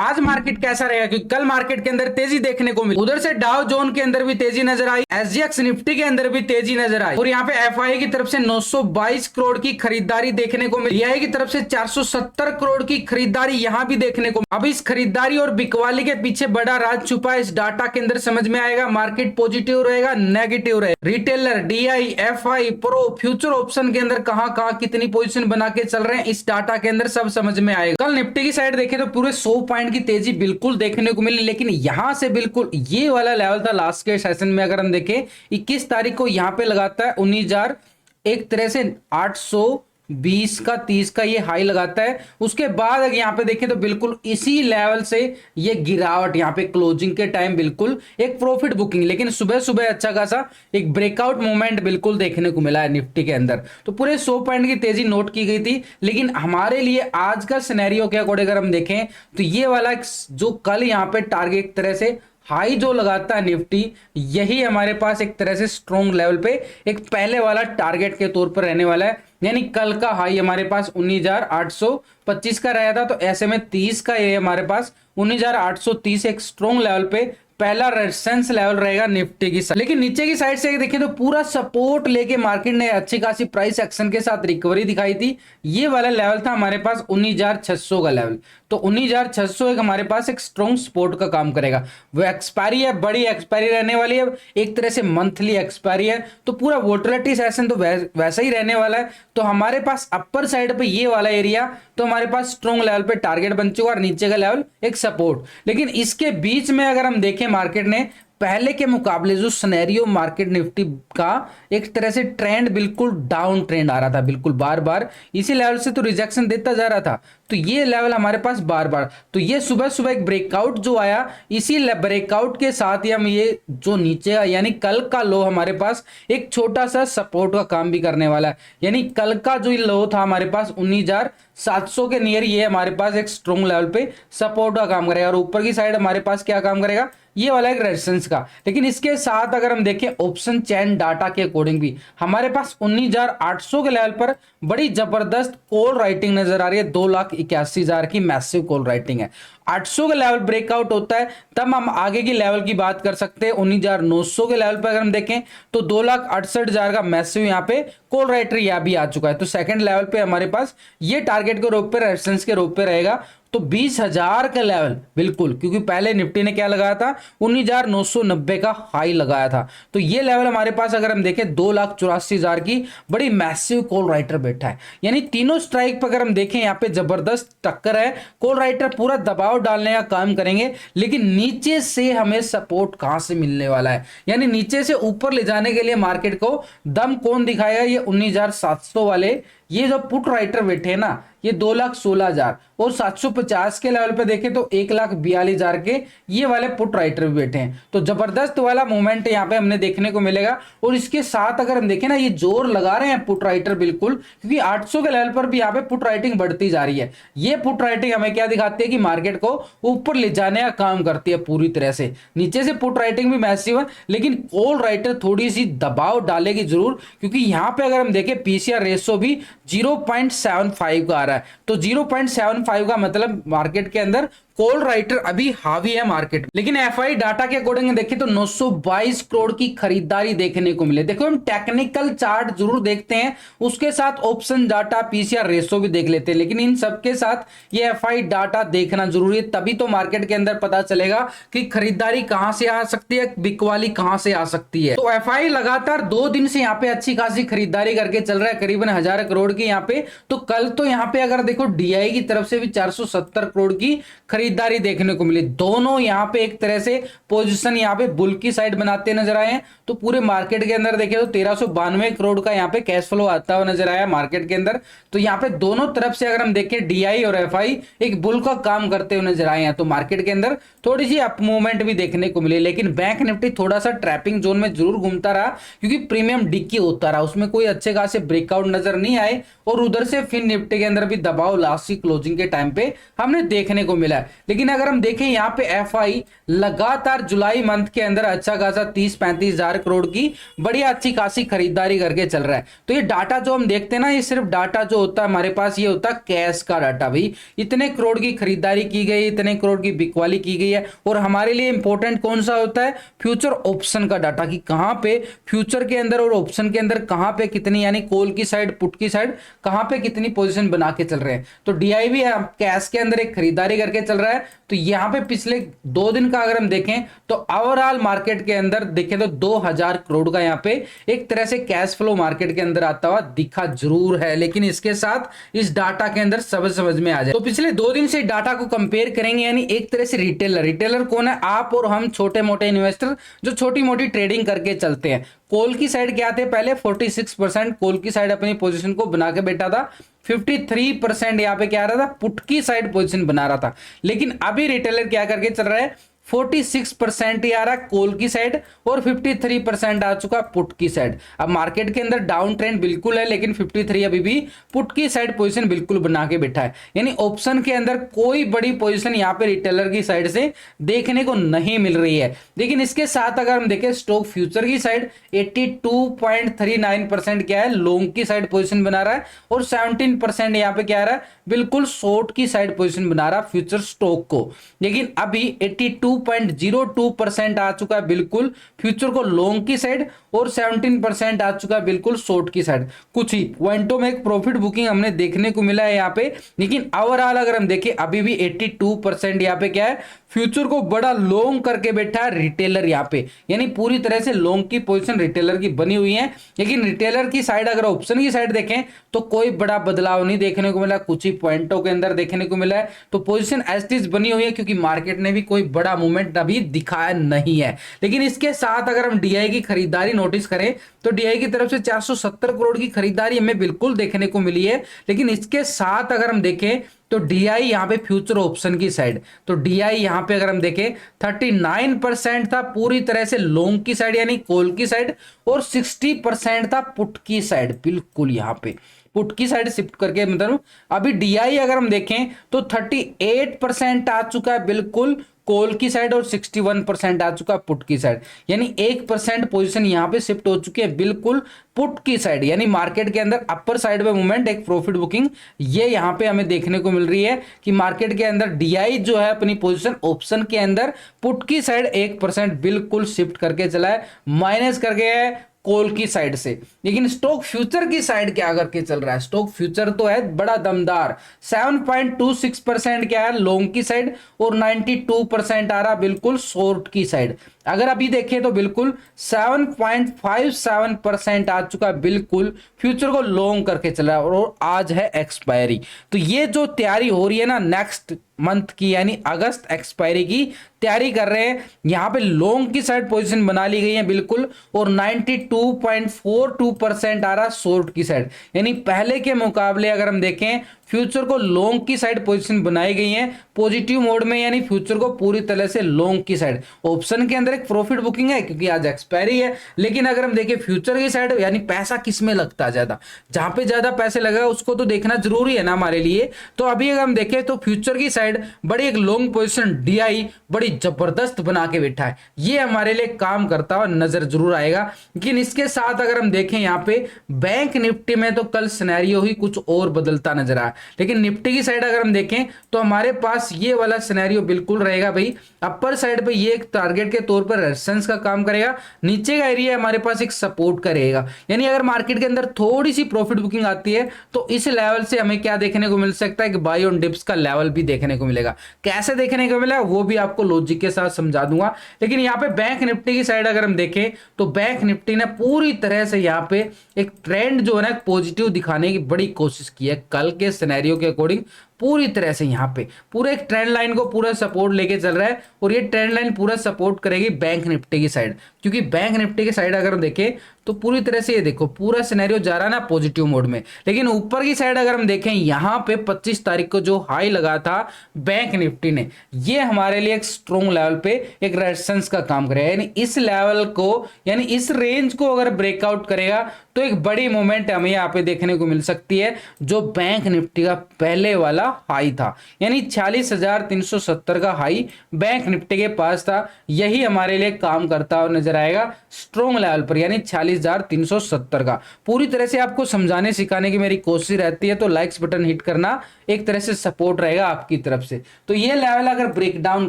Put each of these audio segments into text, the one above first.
आज मार्केट कैसा रहेगा, क्योंकि कल मार्केट के अंदर तेजी देखने को मिली। उधर से डाउ जोन के अंदर भी तेजी नजर आई, एसजीएक्स निफ्टी के अंदर भी तेजी नजर आई और यहाँ पे एफआई की तरफ से 922 करोड़ की खरीदारी देखने को मिली। डीआई की तरफ से 470 करोड़ की खरीदारी यहाँ भी देखने को। अब इस खरीदारी और बिकवाली के पीछे बड़ा राज छुपा है, इस डाटा के अंदर समझ में आएगा। मार्केट पॉजिटिव रहेगा, नेगेटिव रहेगा, retailer, DI, FI, pro, future option के अंदर कहां कितनी पोजीशन बना के चल रहे हैं, इस डाटा के अंदर सब समझ में आएगा। कल निफ्टी की साइड देखें तो पूरे 100 पॉइंट की तेजी बिल्कुल देखने को मिली, लेकिन यहां से बिल्कुल ये वाला लेवल था लास्ट के सेशन में। अगर हम देखें 21 तारीख को यहां पे लगाता है 19,000, एक तरह से 820 का 30 का ये हाई लगाता है। उसके बाद अगर यहाँ पे देखें तो बिल्कुल इसी लेवल से ये गिरावट यहाँ पे क्लोजिंग के टाइम बिल्कुल एक प्रॉफिट बुकिंग, लेकिन सुबह सुबह अच्छा खासा एक ब्रेकआउट मूवमेंट बिल्कुल देखने को मिला है निफ्टी के अंदर। तो पूरे 100 पॉइंट की तेजी नोट की गई थी, लेकिन हमारे लिए आज का सिनेरियो के अकॉर्डिंग अगर हम देखें तो ये वाला जो कल यहाँ पे टारगेट एक तरह से हाई जो लगाता है निफ्टी, यही हमारे पास एक तरह से स्ट्रॉन्ग लेवल पे एक पहले वाला टारगेट के तौर पर रहने वाला है। यानी कल का हाई हमारे पास 19,825 का रहा था, तो ऐसे में 30 का ये हमारे पास 19,830 एक स्ट्रॉन्ग लेवल पे पहला रेजिस्टेंस लेवल रहेगा निफ्टी की साइड। लेकिन नीचे की साइड से देखिए तो पूरा सपोर्ट लेके मार्केट ने अच्छी खासी प्राइस एक्शन के साथ रिकवरी दिखाई थी। ये वाला लेवल था हमारे पास 19,600 का लेवल, तो 19,600 एक हमारे पास एक स्ट्रॉन्ग सपोर्ट का काम करेगा। वो एक्सपायरी है, बड़ी एक्सपायरी रहने वाली है, एक तरह से मंथली एक्सपायरी है, तो पूरा वोलेटिलिटी सेशन तो वैसा ही रहने वाला है। तो हमारे पास अपर साइड पे ये वाला एरिया तो हमारे पास स्ट्रॉन्ग लेवल पे टारगेट बन चुका और नीचे का लेवल एक सपोर्ट। लेकिन इसके बीच में अगर हम देखें मार्केट ने पहले के मुकाबले जो सिनेरियो मार्केट निफ्टी का एक तरह से ट्रेंड बिल्कुल डाउन ट्रेंड आ रहा था, बिल्कुल बार बार इसी लेवल से तो रिजेक्शन देता जा रहा था। तो ये लेवल हमारे पास बार बार, तो ये सुबह सुबह एक ब्रेकआउट जो आया, इसी ब्रेकआउट के साथ ही हम ये जो नीचे यानी कल का लो हमारे पास एक छोटा सा सपोर्ट का काम भी करने वाला है। यानी कल का जो लो था हमारे पास 19,700 के नियर, ये हमारे पास एक स्ट्रॉन्ग लेवल पे सपोर्ट का काम करेगा और ऊपर की साइड हमारे पास क्या काम करेगा, ये वाला एक रेजिस्टेंस का। लेकिन इसके साथ अगर हम देखें ऑप्शन चैन डाटा के अकॉर्डिंग भी हमारे पास 19,800 के लेवल पर बड़ी जबरदस्त कॉल राइटिंग नजर आ रही है। 2,81,000 की मैसिव कॉल राइटिंग है। 800 का लेवल ब्रेकआउट होता है तब हम आगे की लेवल की बात कर सकते हैं। 19,900 के लेवल पर अगर हम देखें तो 2,68,000 का मैसिव यहाँ पे कॉल राइटर यह भी आ चुका है। तो सेकंड लेवल पे हमारे पास ये टारगेट के रूप पे रेजिस्टेंस के रूप पे रहेगा। तो 20,000 का लेवल बिल्कुल, क्योंकि पहले निफ्टी ने क्या लगाया था 19,990 का हाई लगाया था। तो ये लेवल हमारे पास अगर हम देखें 2,84,000 की बड़ी मैसिव कॉल राइटर बैठा है। यानी तीनों स्ट्राइक पर अगर हम देखें यहाँ पे जबरदस्त टक्कर है। कॉल राइटर पूरा दबाव डालने का काम करेंगे, लेकिन नीचे से हमें सपोर्ट कहां से मिलने वाला है, यानी नीचे से ऊपर ले जाने के लिए मार्केट को दम कौन दिखाएगा, ये 19,700 वाले ये जो पुट राइटर बैठे ना, ये 2,16,000 और 750 के लेवल पे देखें तो 1,42,000 के ये वाले पुट राइटर भी बैठे हैं। तो जबरदस्त वाला मूवमेंट यहाँ पे हमने देखने को मिलेगा। और इसके साथ अगर हम देखें ना, ये जोर लगा रहे हैं पुट राइटर बिल्कुल, क्योंकि 800 के लेवल पर भी यहाँ पे पुट राइटिंग बढ़ती जा रही है। ये पुट राइटिंग हमें क्या दिखाती है कि मार्केट को ऊपर ले जाने का काम करती है पूरी तरह से। नीचे से पुट राइटिंग भी मैसिव है, लेकिन कॉल राइटर थोड़ी सी दबाव डालेगी जरूर, क्योंकि यहाँ पे अगर हम देखें पीसीआर रेशो भी 0.75 का आ रहा है। तो 0.75 का मतलब मार्केट के अंदर कॉल राइटर अभी हावी है मार्केट। लेकिन एफआई डाटा के अकॉर्डिंग देखें तो 922 करोड़ की खरीदारी देखने को मिले। देखो हम टेक्निकल चार्ट जरूर देखते हैं, उसके साथ ऑप्शन डाटा, पीसीआर रेशो भी देख लेते हैं, लेकिन इन सबके साथ ये एफआई डाटा देखना जरूरी है। तभी तो मार्केट के अंदर पता चलेगा कि खरीदारी कहां से आ सकती है, बिकवाली कहां से आ सकती है। तो एफआई लगातार 2 दिन से यहाँ पे अच्छी खासी खरीदारी करके चल रहा है, करीबन 1,000 करोड़ की यहाँ पे। तो कल तो यहाँ पे अगर देखो डीआई की तरफ से भी 470 करोड़ की खरीदारी देखने को मिली। दोनों यहाँ पे एक तरह से पोजीशन यहाँ पे बुल की साइड बनाते नजर आए हैं। तो पूरे मार्केट के अंदर देखें तो 1,392 करोड़ का यहाँ पे कैश फ्लो आता हुआ नजर आया मार्केट के अंदर। तो यहाँ पे दोनों तरफ से अगर हम देखें डीआई और एफआई एक बुल का काम करते हुए नजर आए हैं। तो मार्केट के अंदर थोड़ी सी अप मूवमेंट भी देखने को मिली, लेकिन बैंक निफ्टी थोड़ा सा ट्रैपिंग जोन में जरूर घूमता रहा, क्योंकि प्रीमियम डिक्की होता रहा, उसमें कोई अच्छे खासे ब्रेकआउट नजर नहीं आए। और उधर से फिर निफ्टी के अंदर भी दबाव लास्ट की क्लोजिंग के टाइम पे हमने देखने को मिला है। लेकिन अगर हम देखें यहाँ पे एफआई लगातार जुलाई मंथ के अंदर अच्छा खासा 30-35 हजार करोड़ की बड़ी अच्छी खासी खरीदारी करके चल रहा है। तो ये डाटा जो हम देखते हैं ना, ये सिर्फ डाटा जो होता है हमारे पास, ये होता है कैश का डाटा। भाई इतने करोड़ की खरीदारी की गई, इतने करोड़ की बिकवाली की गई है। और हमारे लिए इंपॉर्टेंट कौन सा होता है? फ्यूचर ऑप्शन का डाटा, कि कहां पे फ्यूचर के अंदर और ऑप्शन के अंदर कहां पे कितनी, यानी कॉल की साइड पुट की साइड कहां पे कितनी पोजीशन बना के चल रहे हैं। तो डीआई भी कैश के अंदर एक खरीदारी करके चल रहा है। तो यहां पे पिछले 2 दिन का अगर हम देखें तो ओवरऑल मार्केट के अंदर देखें तो 2000 करोड़ का यहां पे एक तरह से कैश फ्लो मार्केट के अंदर आता हुआ दिखा जरूर है। लेकिन इसके साथ इस डाटा के अंदर समझ में आ जाए तो पिछले 2 दिन से डाटा को कंपेयर करेंगे, यानी एक तरह से रिटेलर कौन है? आप और हम, छोटे मोटे इन्वेस्टर जो छोटी मोटी ट्रेडिंग करके चलते हैं। कॉल की साइड क्या थे? पहले 46% कॉल की साइड अपनी पोजीशन को बना के बैठा था, 53% यहां पे क्या आ रहा था? पुट की साइड पोजीशन बना रहा था। लेकिन अभी रिटेलर क्या करके चल रहा है? 46% ही आ रहा है कॉल की साइड और 53% आ चुका पुट की साइड। अब मार्केट के अंदर डाउन ट्रेंड बिल्कुल है, लेकिन 53 अभी भी पुट की साइड पोजीशन बिल्कुल बना के बैठा है। यानी ऑप्शन के अंदर कोई बड़ी पोजीशन यहां पे रिटेलर की साइड से देखने को नहीं मिल रही है। लेकिन इसके साथ अगर हम देखें स्टॉक फ्यूचर की साइड 82.39% क्या है? लॉन्ग की साइड पोजीशन बना रहा है और 17% यहां पे क्या आ रहा है? बिल्कुल शॉर्ट की साइड पोजीशन बना रहा है फ्यूचर स्टॉक को। लेकिन अभी 82.02% आ चुका है बिल्कुल फ्यूचर को लॉन्ग की साइड और 17% आ चुका है बिल्कुल शॉर्ट की साइड। कुछ ही पॉइंटों में एक प्रॉफिट बुकिंग हमने देखने को मिला है यहाँ पे। लेकिन ओवरऑल अगर हम देखें अभी भी 82% यहाँ पे क्या है? फ्यूचर को बड़ा लॉन्ग करके बैठा है रिटेलर यहाँ पे, यानी पूरी तरह से लॉन्ग की पोजीशन रिटेलर की बनी हुई है। लेकिन रिटेलर की साइड अगर ऑप्शन की साइड देखें तो कोई बड़ा बदलाव नहीं देखने को मिला, कुछ ही पॉइंटों के अंदर देखने को मिला है। तो पोजीशन एज इट इज बनी हुई है, क्योंकि मार्केट ने भी कोई बड़ा मूवमेंट अभी दिखाया नहीं है। लेकिन इसके साथ अगर हम डीआई की खरीदारी नोटिस करें तो डीआई की तरफ से 470 करोड़ की खरीदारी हमें बिल्कुल देखने को मिली है। लेकिन इसके साथ अगर हम देखें तो डीआई यहां पे फ्यूचर ऑप्शन की साइड, तो डीआई यहां पे अगर हम देखें 39% था पूरी तरह से लॉन्ग की साइड यानी कॉल की साइड और 60% था पुट की साइड। बिल्कुल यहां पे पुट की साइड शिफ्ट करके मतलब अभी डीआई अगर हम देखें तो 38% आ चुका है बिल्कुल कॉल की साइड और 61% आ चुका है पुट की साइड। यानी 1% पोजीशन यहां पे शिफ्ट हो चुकी है बिल्कुल पुट की साइड। यानी मार्केट के अंदर अपर साइड में मूवमेंट, एक प्रॉफिट बुकिंग ये यहां पे हमें देखने को मिल रही है कि मार्केट के अंदर डीआई जो है अपनी पोजीशन ऑप्शन के अंदर पुट की साइड 1% बिल्कुल शिफ्ट करके चला है, माइनस करके है कॉल की साइड से। लेकिन स्टॉक फ्यूचर की साइड क्या करके चल रहा है? स्टॉक फ्यूचर तो है बड़ा दमदार, 7.26% क्या है लॉन्ग की साइड और 92% आ रहा बिल्कुल शॉर्ट की साइड। अगर अभी देखें तो बिल्कुल 7.57% आ चुका है बिल्कुल फ्यूचर को लॉन्ग करके चला है और आज है एक्सपायरी। तो ये जो तैयारी हो रही है ना नेक्स्ट मंथ की, यानी अगस्त एक्सपायरी की तैयारी कर रहे हैं, यहां पे लॉन्ग की साइड पोजीशन बना ली गई है बिल्कुल और 92.42% आ रहा शॉर्ट की साइड। यानी पहले के मुकाबले अगर हम देखें फ्यूचर को लॉन्ग की साइड पोजीशन बनाई गई है पॉजिटिव मोड में, यानी फ्यूचर को पूरी तरह से लॉन्ग की साइड। ऑप्शन के अंदर एक प्रॉफिट बुकिंग है क्योंकि आज एक्सपायरी है। लेकिन अगर हम देखें फ्यूचर की साइड, यानी पैसा किस में लगता है ज्यादा, जहां पे ज्यादा पैसे लगा उसको तो देखना जरूरी है ना हमारे लिए। तो अभी अगर हम देखें तो फ्यूचर की साइड बड़ी एक लॉन्ग पोजीशन डीआई बड़ी जबरदस्त बना के बैठा है, ये हमारे लिए काम करता हुआ नजर जरूर आएगा। लेकिन इसके साथ अगर हम देखें यहाँ पे बैंक निफ्टी में तो कल सिनेरियो ही कुछ और बदलता नजर आया। लेकिन निफ्टी की साइड अगर हम देखें तो हमारे पास ये वाला सिनेरियो बिल्कुल रहेगा भाई। अपर साइड पे ये एक टारगेट के तौर पर रेजिस्टेंस का काम करेगा, नीचे का एरिया हमारे पास एक सपोर्ट का रहेगा। यानी अगर मार्केट के अंदर थोड़ी सी प्रॉफिट बुकिंग आती है तो इस लेवल से हमें क्या देखने को मिल सकता है कि बाय ऑन डिप्स का लेवल भी देखने को मिलेगा। कैसे देखने को मिला वो भी आपको लॉजिक के साथ समझा दूंगा। लेकिन यहाँ पे बैंक निफ्टी की साइड अगर हम देखें तो बैंक निफ्टी ने पूरी तरह से यहाँ पे एक ट्रेंड जो है ना पॉजिटिव दिखाने की बड़ी कोशिश की है कल के सिनेरियो के अकॉर्डिंग। पूरी तरह से यहाँ पे पूरे एक ट्रेंड लाइन को पूरा सपोर्ट लेके चल रहा है और ये ट्रेंड लाइन पूरा सपोर्ट करेगी बैंक निफ्टी की साइड, क्योंकि बैंक निफ्टी की साइड अगर हम देखें तो पूरी तरह से ये देखो पूरा सिनेरियो जा रहा है ना पॉजिटिव मोड में। लेकिन ऊपर की साइड अगर हम देखें यहाँ पे 25 तारीख को जो हाई लगा था बैंक निफ्टी ने, ये हमारे लिए एक स्ट्रॉन्ग लेवल पे एक रेजिस्टेंस का काम करेगा। यानी इस लेवल को, यानी इस रेंज को अगर ब्रेकआउट करेगा तो एक बड़ी मूवमेंट हमें यहाँ पे देखने को मिल सकती है जो बैंक निफ्टी का पहले वाला हाई था, यानी 46,370 का हाई बैंक निफ्टी के पास था। यही हमारे लिए काम करता हुआ नजर आएगा स्ट्रॉन्ग लेवल पर, यानी 46,370 का। पूरी तरह से आपको समझाने सिखाने की मेरी कोशिश रहती है, तो लाइक्स बटन हिट करना एक तरह से सपोर्ट रहेगा आपकी तरफ से। तो ये लेवल अगर ब्रेक डाउन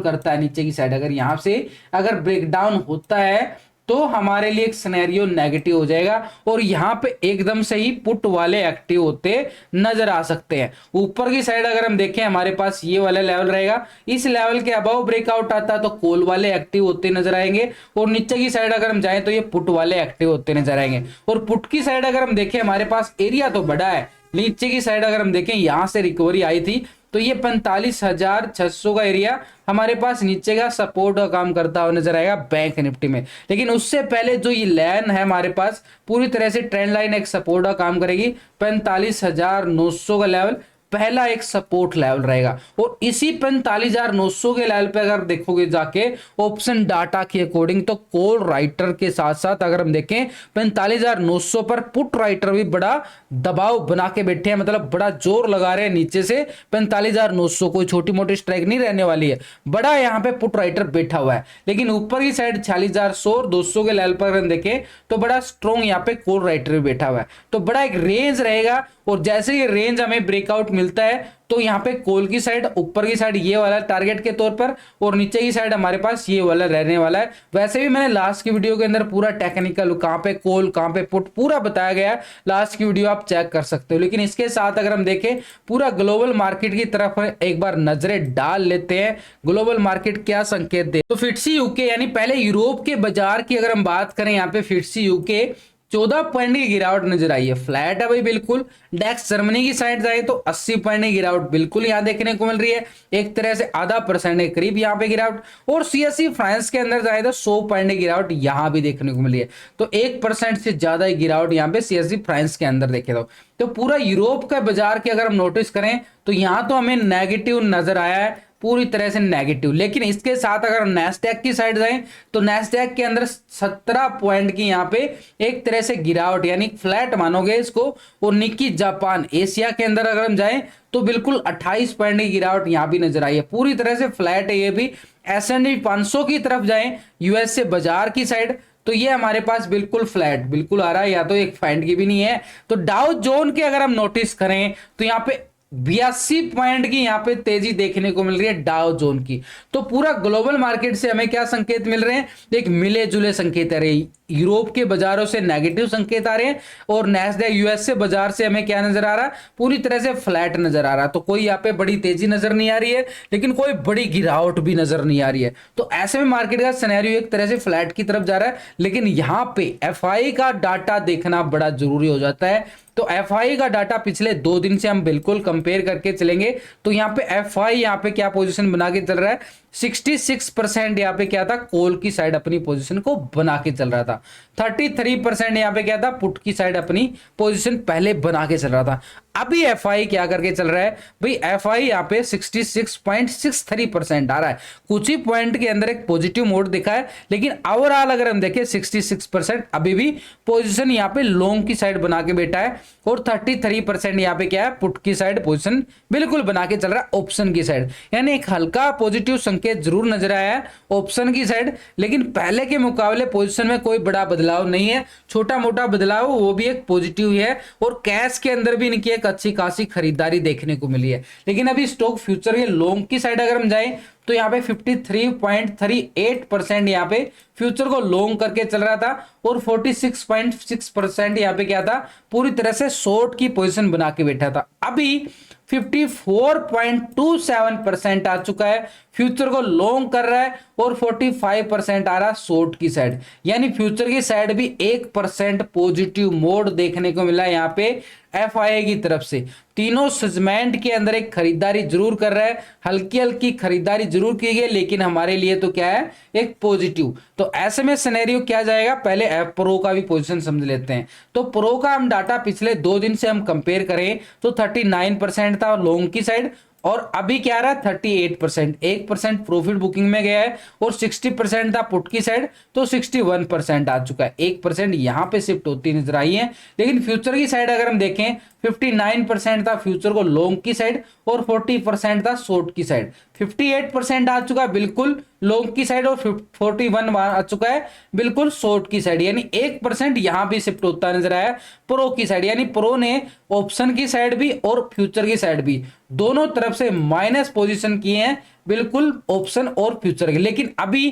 करता है नीचे की साइड, अगर यहां से अगर ब्रेक डाउन होता है तो हमारे लिए एक सिनेरियो नेगेटिव हो जाएगा और यहां पे एकदम से ही पुट वाले एक्टिव होते नजर आ सकते हैं। ऊपर की साइड अगर हम देखें हमारे पास ये वाला लेवल रहेगा, इस लेवल के अबव ब्रेकआउट आता है तो कॉल वाले एक्टिव होते नजर आएंगे और नीचे की साइड अगर हम जाएं तो ये पुट वाले एक्टिव होते नजर आएंगे। और पुट की साइड अगर हम देखें हमारे पास एरिया तो बड़ा है, नीचे की साइड अगर हम देखें यहां से रिकवरी आई थी तो ये 45,600 का एरिया हमारे पास नीचे का सपोर्ट का काम करता हुआ नजर आएगा बैंक निफ्टी में। लेकिन उससे पहले जो ये लाइन है हमारे पास पूरी तरह से ट्रेंड लाइन एक सपोर्ट का काम करेगी, 45,900 का लेवल पहला एक सपोर्ट लेवल रहेगा। और इसी 45,900 के लेवल पे अगर देखोगे जाके ऑप्शन डाटा के अकॉर्डिंग तो कॉल राइटर के साथ साथ अगर हम देखें 45,900 पर पुट राइटर भी बड़ा दबाव बना के बैठे हैं, मतलब बड़ा जोर लगा रहे हैं नीचे से 45,900, कोई छोटी मोटी स्ट्राइक नहीं रहने वाली है, बड़ा यहाँ पे पुट राइटर बैठा हुआ है। लेकिन ऊपर की साइड 46,100 और 200 के लेवल पर अगर हम देखें तो बड़ा स्ट्रॉन्ग यहाँ पे कॉल राइटर भी बैठा हुआ है, तो बड़ा एक रेंज रहेगा। और जैसे ये रेंज हमें ब्रेकआउट मिलता है तो यहाँ पे कॉल की साइड, ऊपर की साइड ये वाला टारगेट के तौर पर और नीचे की साइड हमारे पास ये वाला रहने वाला है। वैसे भी मैंने लास्ट की वीडियो के अंदर पूरा टेक्निकल कहां पे कॉल कहां पे पुट पूरा बताया गया है, लास्ट की वीडियो आप चेक कर सकते हो। लेकिन इसके साथ अगर हम देखें पूरा ग्लोबल मार्केट की तरफ एक बार नजरें डाल लेते हैं, ग्लोबल मार्केट क्या संकेत दे। तो फिट्सी यूके यानी पहले यूरोप के बाजार की अगर हम बात करें, यहाँ पे फिट्सी यूके 14 पॉइंट की गिरावट नजर आई है, फ्लैट है भाई बिल्कुल। डेक्स जर्मनी की साइड जाए तो 80 पॉइंट की गिरावट बिल्कुल यहां देखने को मिल रही है, एक तरह से आधा % के करीब यहां पे गिरावट। और सीएसई फ्रांस के अंदर जाए तो 100 पॉइंट की गिरावट यहां भी देखने को मिली है, तो 1% से ज्यादा ही गिरावट यहां पे सीएसई फ्रांस के अंदर देखे तो पूरा यूरोप का बाजार की अगर हम नोटिस करें तो यहां तो हमें नेगेटिव नजर आया है, पूरी तरह से नेगेटिव। लेकिन इसके साथ अगर नैस्डैक की साइड जाएं तो नैस्डैक के अंदर 17 पॉइंट की यहां पे एक तरह से गिरावट, यानी फ्लैट मानोगे इसको। और निक्की जापान एशिया के अंदर अगर हम जाएं तो बिल्कुल 28 पॉइंट की गिरावट यहां भी नजर आई है, पूरी तरह से फ्लैट है ये भी। S&P 500 की तरफ जाएं यूएसए बाजार की साइड तो ये हमारे पास बिल्कुल फ्लैट बिल्कुल आ रहा है, या तो एक पॉइंट की भी नहीं है। तो डाउ जोन के अगर हम नोटिस करें तो यहाँ पे 82 पॉइंट की यहां पे तेजी देखने को मिल रही है डाउ जोन की। तो पूरा ग्लोबल मार्केट से हमें क्या संकेत मिल रहे हैं, एक मिले जुले संकेत आ रहे हैं। यूरोप के बाजारों से नेगेटिव संकेत आ रहे हैं और नैस्डैक यूएसए बाजार से हमें क्या नजर आ रहा है, पूरी तरह से फ्लैट नजर आ रहा है। तो कोई यहाँ पे बड़ी तेजी नजर नहीं आ रही है, लेकिन कोई बड़ी गिरावट भी नजर नहीं आ रही है। तो ऐसे में मार्केट का सिनेरियो एक तरह से फ्लैट की तरफ जा रहा है। लेकिन यहां पे एफआई का डाटा देखना बड़ा जरूरी हो जाता है। तो एफआई का डाटा पिछले 2 दिन से हम बिल्कुल कंपेयर करके चलेंगे तो यहाँ पे एफआई यहाँ पे क्या पोजीशन बना के चल रहा है, 66% यहाँ पे क्या था, कॉल की साइड अपनी पोजीशन को बना के चल रहा था। 33% यहाँ पे क्या था, पुट की साइड अपनी पोजीशन पहले बना के चल रहा था। अभी एफआई क्या करके चल रहा है भाई, एफआई यहाँ पे 66.63% आ रहा है। कुछ ही पॉइंट के अंदर एक पॉजिटिव मोड दिखा है, लेकिन ओवरऑल अगर हम देखें 66% अभी भी पोजीशन यहाँ पे लॉन्ग की साइड बना के बैठा है। और 33% यहाँ पे क्या है, पुट की साइड पोजीशन बिल्कुल बना के चल रहा है ऑप्शन की साइड। यानी एक हल्का पॉजिटिव संकेत जरूर नजर आया है ऑप्शन की साइड, लेकिन पहले के मुकाबले पोजीशन में कोई बड़ा बदलाव नहीं है, छोटा मोटा बदलाव वो भी एक पॉजिटिव ही है। और कैश के अंदर भी इनकी एक अच्छी खासी खरीदारी देखने को मिली है। लेकिन अभी स्टॉक फ्यूचर के लॉन्ग की साइड अगर हम जाएं तो यहाँ पे 53.38% यहाँ पे फ्यूचर को लॉन्ग करके चल रहा था और 46.6% यहाँ पे क्या था, पूरी तरह से शॉर्ट की पोजीशन बना के बैठा था। अभी 54.27% आ चुका है, फ्यूचर को लॉन्ग कर रहा है और 45% आ रहा शॉर्ट की साइड। यानी फ्यूचर की साइड भी 1% पॉजिटिव मोड देखने को मिला यहाँ पे एफआईआई की तरफ से। तीनों सेगमेंट के अंदर एक खरीदारी जरूर कर रहा है, हल्की हल्की खरीदारी जरूर की गई, लेकिन हमारे लिए तो क्या है, एक पॉजिटिव। तो ऐसे में सिनेरियो क्या जाएगा, पहले एफ प्रो का भी पोजीशन समझ लेते हैं। तो प्रो का हम डाटा पिछले 2 दिन से हम कंपेयर करें तो 39% था लॉन्ग की साइड और अभी क्या रहा 38%, 1% प्रॉफिट बुकिंग में गया है और 60% था पुट की साइड तो 61% आ चुका है। 1% यहां पे शिफ्ट होती नजर आई है। लेकिन फ्यूचर की साइड अगर हम देखें 59% था फ्यूचर को लॉन्ग की साइड और 40% था शॉर्ट की साइड। 58% आ चुका है बिल्कुल लॉन्ग की साइड और 41 आ चुका है बिल्कुल शॉर्ट की साइड, यानी 1% यहां भी शिफ्ट होता नजर आया प्रो की साइड, यानी प्रो ने ऑप्शन की साइड भी और फ्यूचर की साइड भी दोनों तरफ से माइनस पोजीशन किए हैं बिल्कुल ऑप्शन और फ्यूचर के। लेकिन अभी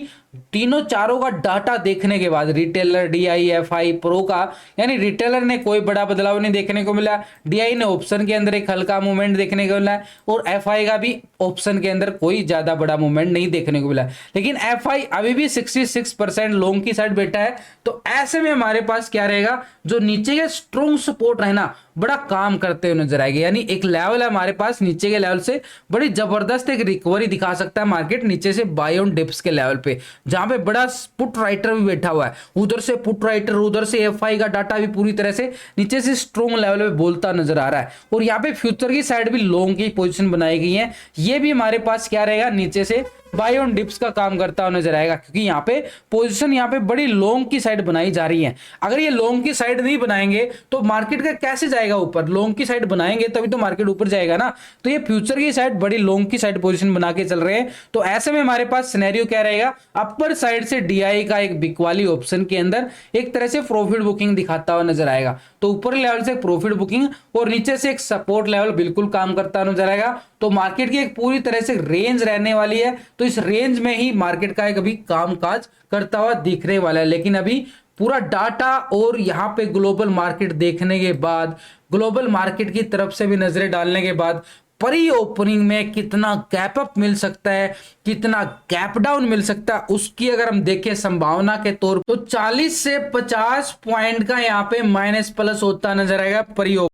तीनों चारों का डाटा देखने के बाद रिटेलर, डीआई, एफआई, प्रो का, यानी रिटेलर ने कोई बड़ा बदलाव नहीं देखने को मिला, डीआई ने ऑप्शन के अंदर एक हल्का मूवमेंट देखने को मिला और एफआई का भी ऑप्शन के अंदर कोई ज्यादा बड़ा मूवमेंट नहीं देखने को मिला। लेकिन एफआई अभी भी 66% लॉन्ग की साइड बैठा है। तो ऐसे में हमारे पास क्या रहेगा, जो नीचे के स्ट्रॉन्ग सपोर्ट रहना बड़ा काम करते हुए नजर आएगी, यानी एक लेवल है हमारे पास नीचे के लेवल से बड़ी जबरदस्त एक रिकवरी दिखा सकता है मार्केट नीचे से बाय ऑन डिप्स के लेवल पे, जहां पे बड़ा पुट राइटर भी बैठा हुआ है, उधर से पुट राइटर, उधर से एफआई का डाटा भी पूरी तरह से नीचे से स्ट्रॉन्ग लेवल पे बोलता नजर आ रहा है। और यहाँ पे फ्यूचर की साइड भी लॉन्ग की पोजीशन बनाई गई है, ये भी हमारे पास क्या रहेगा, नीचे से बाय ऑन डिप्स का काम करता हुआ नजर आएगा, क्योंकि यहाँ पे पोजीशन यहाँ पे बड़ी लॉन्ग की साइड बनाई जा रही है। अगर ये लॉन्ग की साइड नहीं बनाएंगे तो मार्केट का कैसे जाएगा ऊपर, लॉन्ग की साइड बनाएंगे तभी तो मार्केट ऊपर जाएगा ना। तो ये फ्यूचर की साइड बड़ी लॉन्ग की साइड पोजीशन बना के चल रहे हैं। तो ऐसे में हमारे पास सिनेरियो क्या रहेगा, अपर साइड से डीआई का एक बिक वाली ऑप्शन के अंदर एक तरह से प्रॉफिट बुकिंग दिखाता हुआ नजर आएगा। तो ऊपर लेवल से प्रॉफिट बुकिंग और नीचे से एक सपोर्ट लेवल बिल्कुल काम करता नजर आएगा। तो मार्केट की एक पूरी तरह से रेंज रहने वाली है, तो इस रेंज में ही मार्केट का एक अभी कामकाज करता हुआ दिखने वाला है। लेकिन अभी पूरा डाटा और यहाँ पे ग्लोबल मार्केट देखने के बाद, ग्लोबल मार्केट की तरफ से भी नजरें डालने के बाद प्री ओपनिंग में कितना गैप अप मिल सकता है, कितना गैप डाउन मिल सकता है, उसकी अगर हम देखें संभावना के तौर पर तो 40 से 50 पॉइंट का यहाँ पे माइनस प्लस होता नजर आएगा प्री